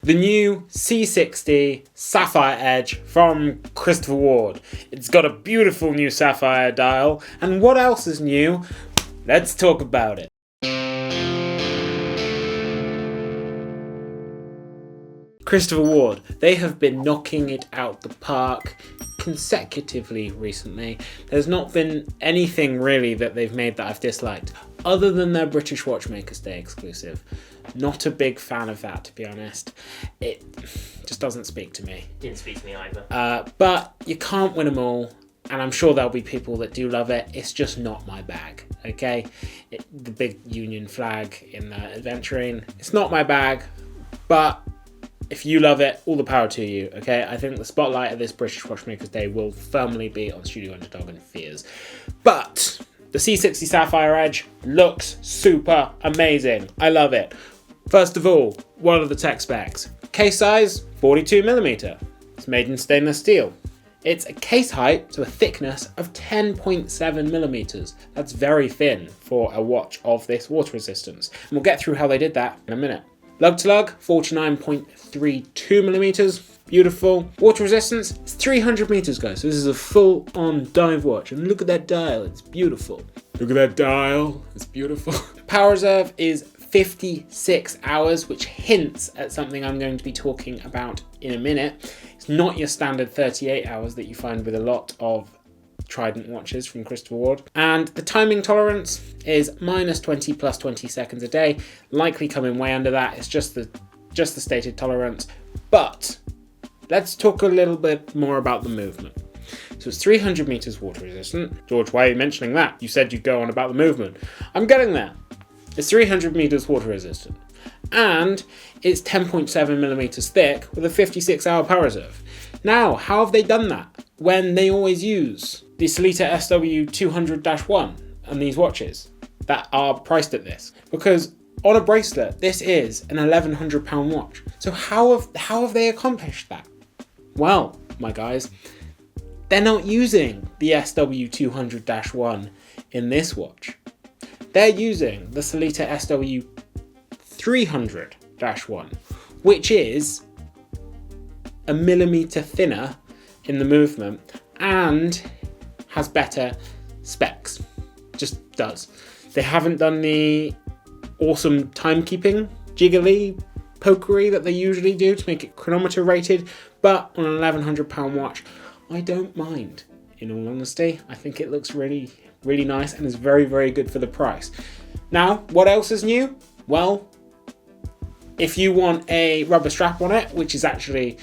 the new C60 Sapphire Edge from Christopher Ward. It's got a beautiful new sapphire dial, and what else is new? Let's talk about it. Christopher Ward, they have been knocking it out the park consecutively recently. There's not been anything really that they've made that I've disliked, other than their British Watchmakers Day exclusive. Not a big fan of that, to be honest. It just doesn't speak to me. Didn't speak to me either. But you can't win them all, and I'm sure there'll be people that do love it. It's just not my bag, okay? The big Union flag in the adventuring, it's not my bag, but if you love it, all the power to you, okay? I think the spotlight of this British Watchmakers Day will firmly be on Studio Underdog and Fears. But the C60 Sapphire Edge looks super amazing. I love it. First of all, what are the tech specs? Case size, 42mm. It's made in stainless steel. It's a case height, so a thickness of 10.7mm. That's very thin for a watch of this water resistance. And we'll get through how they did that in a minute. Lug to lug, 49.32mm. Beautiful. Water resistance, it's 300 meters, guys. So this is a full-on dive watch. And look at that dial, it's beautiful. Look at that dial, it's beautiful. Power reserve is 56 hours, which hints at something I'm going to be talking about in a minute. It's not your standard 38 hours that you find with a lot of Trident watches from Christopher Ward. And the timing tolerance is -20 plus 20 seconds a day. Likely coming way under that. It's just the stated tolerance. But let's talk a little bit more about the movement. So it's 300 meters water resistant. George, why are you mentioning that? You said you'd go on about the movement. I'm getting there. It's 300 meters water resistant. And it's 10.7mm thick with a 56-hour power reserve. Now, how have they done that when they always use the Sellita SW200-1 and these watches that are priced at this? Because on a bracelet, this is an £1,100 watch. So how have they accomplished that? Well, my guys, they're not using the SW200-1 in this watch. They're using the Sellita SW300-1, which is a millimeter thinner in the movement and has better specs. Just does. They haven't done the awesome timekeeping jiggly pokery that they usually do to make it chronometer rated, but on an £1,100 watch, I don't mind. In all honesty, I think it looks really, really nice and is very, very good for the price. Now, what else is new? Well, if you want a rubber strap on it, which is actually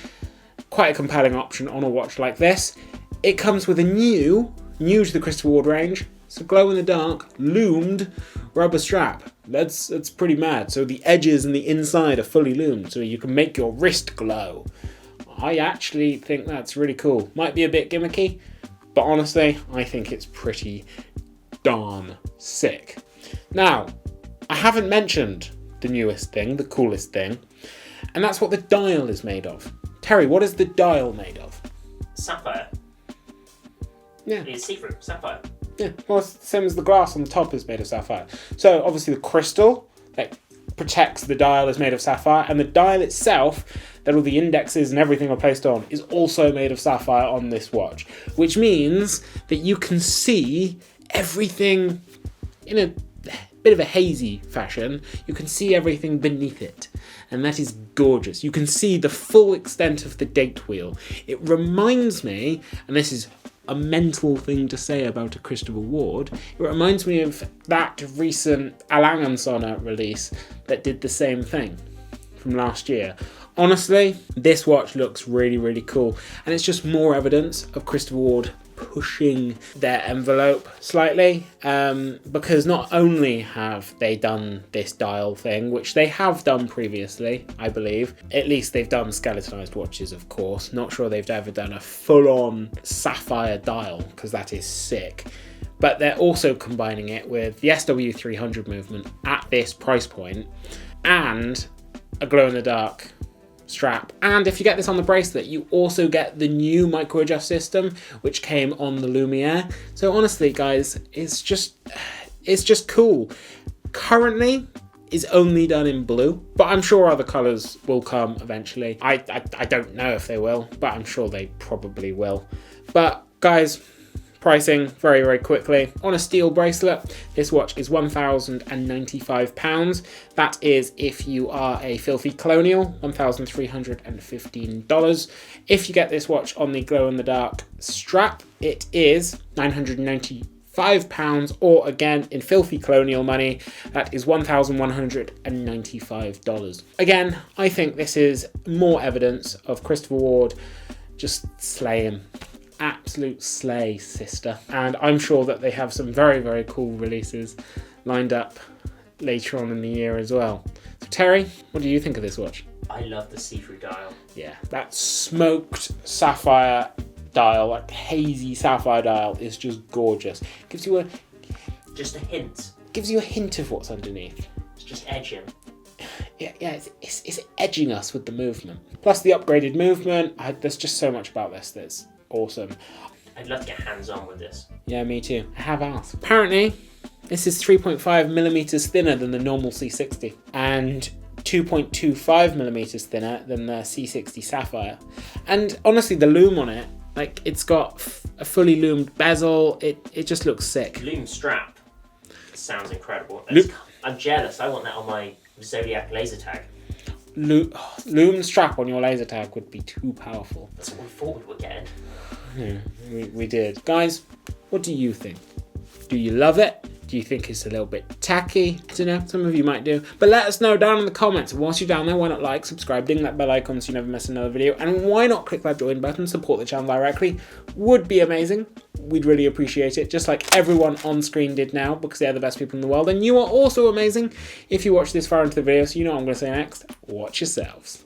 quite a compelling option on a watch like this, it comes with a new to the Christopher Ward range, it's a glow-in-the-dark lumed rubber strap. That's pretty mad. So the edges and the inside are fully lumed, so you can make your wrist glow. I actually think that's really cool. Might be a bit gimmicky, but honestly, I think it's pretty darn sick. Now, I haven't mentioned the newest thing, the coolest thing, and that's what the dial is made of. Terry, what is the dial made of? Sapphire. Yeah. It's see-through, sapphire. Yeah, well, it's the same as the glass on the top is made of sapphire. So obviously the crystal that protects the dial is made of sapphire, and the dial itself, that all the indexes and everything are placed on, is also made of sapphire on this watch, which means that you can see everything in a bit of a hazy fashion. You can see everything beneath it, and that is gorgeous. You can see the full extent of the date wheel. It reminds me, and this is a mental thing to say about a Christopher Ward, it reminds me of that recent Alangansona release that did the same thing from last year. Honestly, this watch looks really, really cool, and it's just more evidence of Christopher Ward pushing their envelope slightly, because not only have they done this dial thing, which they have done previously, I believe, at least they've done skeletonized watches, of course. Not sure they've ever done a full-on sapphire dial, because that is sick. But they're also combining it with the SW300 movement at this price point, and a glow-in-the-dark strap. And if you get this on the bracelet, you also get the new micro adjust system, which came on the Lumiere. So honestly, guys, it's just cool. Currently, is only done in blue, but I'm sure other colours will come eventually. I don't know if they will, but I'm sure they probably will. But guys, pricing very, very quickly. On a steel bracelet, this watch is £1,095. That is if you are a filthy colonial, $1,315. If you get this watch on the glow-in-the-dark strap, it is £995, or again, in filthy colonial money, that is $1,195. Again, I think this is more evidence of Christopher Ward just slaying. Absolute slay, sister. And I'm sure that they have some very, very cool releases lined up later on in the year as well. So Terry, what do you think of this watch? I love the see-through dial. Yeah, that smoked sapphire dial, like hazy sapphire dial, is just gorgeous. Gives you a hint of what's underneath. It's just edging. Yeah, it's edging us with the movement. Plus the upgraded movement. There's just so much about this that's awesome. I'd love to get hands-on with this. Yeah, me too. I have asked. Apparently, this is 3.5 millimeters thinner than the normal C60 and 2.25 millimeters thinner than the C60 Sapphire. And honestly, the lume on it, like, it's got a fully lumed bezel. It just looks sick. Lumed Strap sounds incredible. Lu- I'm jealous. I want that on my Zodiac laser tag. Lumed Strap on your laser tag would be too powerful. That's what we thought we were getting. Yeah, we did. Guys, what do you think? Do you love it? Do you think it's a little bit tacky? I don't know, some of you might do. But let us know down in the comments. And whilst you're down there, why not like, subscribe, ding that bell icon so you never miss another video. And why not click that join button, support the channel directly? Would be amazing. We'd really appreciate it, just like everyone on screen did now, because they're the best people in the world. And you are also amazing if you watch this far into the video, so you know what I'm going to say next. Watch yourselves.